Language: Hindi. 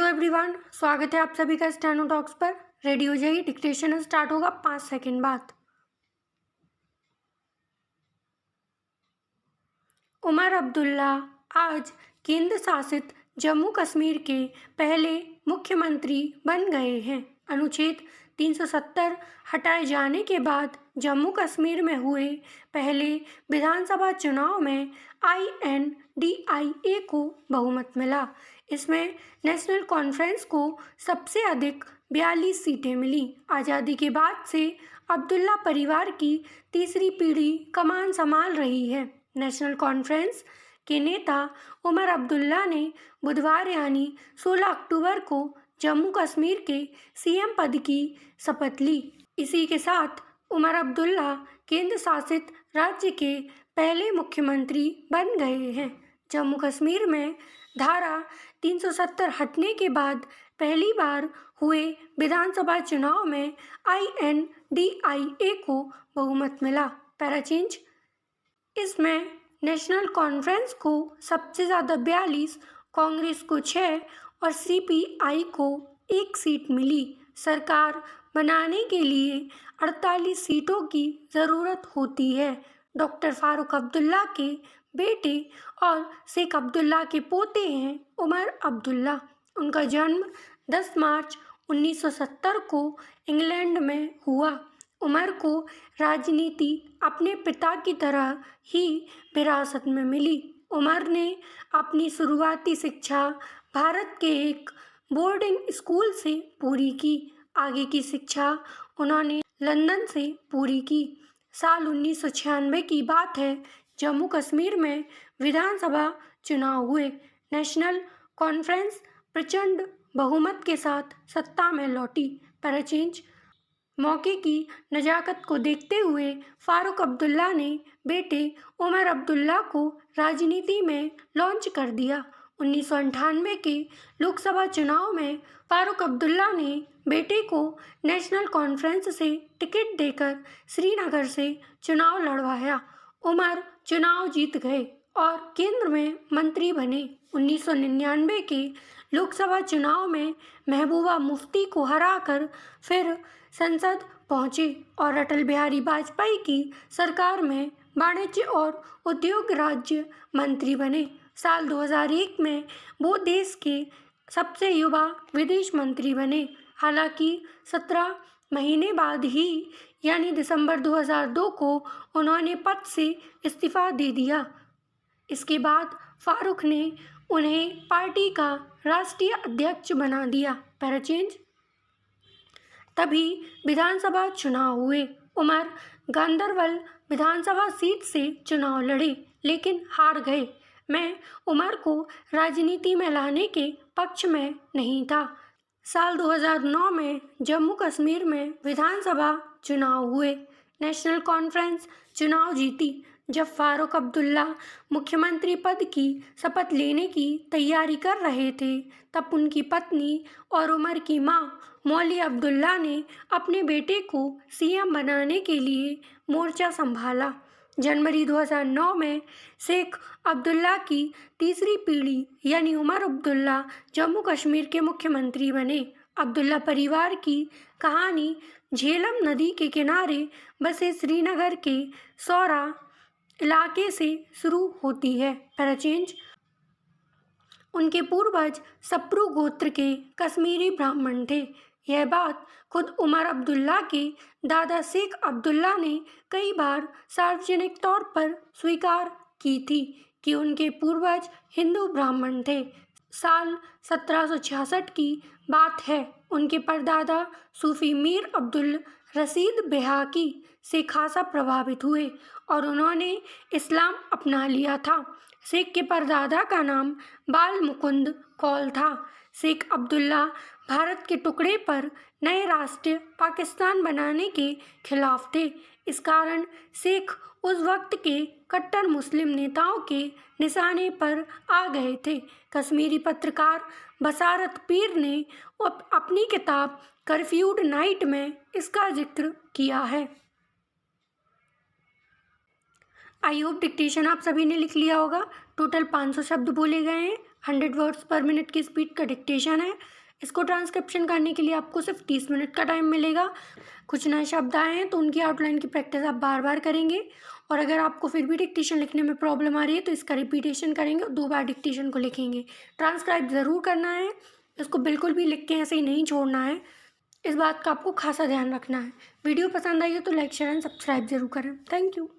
एवरीवन, स्वागत है आप सभी का स्टेनो टॉक्स पर। रेडी हो जाइए, डिक्टेशन स्टार्ट होगा 5 सेकंड बाद। उमर अब्दुल्ला आज केंद्र शासित जम्मू कश्मीर के पहले मुख्यमंत्री बन गए हैं। अनुच्छेद 370 हटाए जाने के बाद जम्मू कश्मीर में हुए पहले विधानसभा चुनाव में INDIA को बहुमत मिला। इसमें नेशनल कॉन्फ्रेंस को सबसे अधिक 42 सीटें मिली। आज़ादी के बाद से अब्दुल्ला परिवार की तीसरी पीढ़ी कमान संभाल रही है। नेशनल कॉन्फ्रेंस के नेता उमर अब्दुल्ला ने बुधवार यानी 16 अक्टूबर को जम्मू कश्मीर के CM पद की शपथ ली। इसी के साथ उमर अब्दुल्ला केंद्र शासित राज्य के पहले मुख्यमंत्री बन गए हैं। जम्मू कश्मीर में धारा 370 हटने के बाद पहली बार हुए विधानसभा चुनाव में INDIA को बहुमत मिला। पैराचेंज, इसमें नेशनल कॉन्फ्रेंस को सबसे ज़्यादा 42, कांग्रेस को 6 और CPI को 1 सीट मिली। सरकार बनाने के लिए 48 सीटों की ज़रूरत होती है। डॉक्टर फारूक अब्दुल्ला के बेटे और शेख अब्दुल्ला के पोते हैं उमर अब्दुल्ला। उनका जन्म 10 मार्च 1970 को इंग्लैंड में हुआ। उमर को राजनीति अपने पिता की तरह ही विरासत में मिली। उमर ने अपनी शुरुआती शिक्षा भारत के एक बोर्डिंग स्कूल से पूरी की। आगे की शिक्षा उन्होंने लंदन से पूरी की। साल 1996 की बात है, जम्मू कश्मीर में विधानसभा चुनाव हुए। नेशनल कॉन्फ्रेंस प्रचंड बहुमत के साथ सत्ता में लौटी। पैराचेंज, मौके की नज़ाकत को देखते हुए फारूक अब्दुल्ला ने बेटे उमर अब्दुल्ला को राजनीति में लॉन्च कर दिया। 1998 के लोकसभा चुनाव में फारूक अब्दुल्ला ने बेटे को नेशनल कॉन्फ्रेंस से टिकट देकर श्रीनगर से चुनाव लड़वाया। उमर चुनाव जीत गए और केंद्र में मंत्री बने। 1999 के लोकसभा चुनाव में महबूबा मुफ्ती को हराकर फिर संसद पहुंचे और अटल बिहारी वाजपेयी की सरकार में वाणिज्य और उद्योग राज्य मंत्री बने। साल 2001 में वो देश के सबसे युवा विदेश मंत्री बने। हालांकि 17 महीने बाद ही यानी दिसंबर 2002 को उन्होंने पद से इस्तीफा दे दिया। इसके बाद फारूक ने उन्हें पार्टी का राष्ट्रीय अध्यक्ष बना दिया। पैराचेंज, तभी विधानसभा चुनाव हुए। उमर गांदरबल विधानसभा सीट से चुनाव लड़े लेकिन हार गए। मैं उमर को राजनीति में लाने के पक्ष में नहीं था। साल 2009 में जम्मू कश्मीर में विधानसभा चुनाव हुए। नेशनल कॉन्फ्रेंस चुनाव जीती। जब फारूक अब्दुल्ला मुख्यमंत्री पद की शपथ लेने की तैयारी कर रहे थे, तब उनकी पत्नी और उमर की मां मौली अब्दुल्ला ने अपने बेटे को CM बनाने के लिए मोर्चा संभाला। जनवरी 2009 में शेख अब्दुल्ला की तीसरी पीढ़ी यानी उमर अब्दुल्ला जम्मू कश्मीर के मुख्यमंत्री बने। अब्दुल्ला परिवार की कहानी झेलम नदी के किनारे बसे श्रीनगर के सौरा इलाके से शुरू होती है। पैराचेंज, उनके पूर्वज सप्रू गोत्र के कश्मीरी ब्राह्मण थे। यह बात खुद उमर अब्दुल्ला के दादा शेख अब्दुल्ला ने कई बार सार्वजनिक तौर पर स्वीकार की थी कि उनके पूर्वज हिंदू ब्राह्मण थे। साल 1766 की बात है। उनके परदादा सूफी मीर अब्दुल रशीद बेहाकी से खासा प्रभावित हुए और उन्होंने इस्लाम अपना लिया था। शेख के परदादा का नाम बाल मुकुंद कौल था। शेख अब्दुल्ला भारत के टुकड़े पर नए राष्ट्र पाकिस्तान बनाने के खिलाफ थे। इस कारण शेख उस वक्त के कट्टर मुस्लिम नेताओं के निशाने पर आ गए थे। कश्मीरी पत्रकार बसारत पीर ने अपनी किताब कर्फ्यूड नाइट में इसका जिक्र किया है। आई होप डिक्टेशन आप सभी ने लिख लिया होगा। टोटल 500 शब्द बोले गए हैं। 100 वर्ड्स पर मिनट की स्पीड का डिक्टेशन है। इसको ट्रांसक्रिप्शन करने के लिए आपको सिर्फ 30 मिनट का टाइम मिलेगा। कुछ नए शब्द आए हैं तो उनकी आउटलाइन की प्रैक्टिस आप बार बार करेंगे, और अगर आपको फिर भी डिक्टेशन लिखने में प्रॉब्लम आ रही है तो इसका रिपीटेशन करेंगे और 2 बार डिक्टेशन को लिखेंगे। ट्रांसक्राइब ज़रूर करना है, इसको बिल्कुल भी लिख के ऐसे ही नहीं छोड़ना है। इस बात का आपको खासा ध्यान रखना है। वीडियो पसंद आई हो तो लाइक शेयर एंड सब्सक्राइब जरूर करें। Thank you.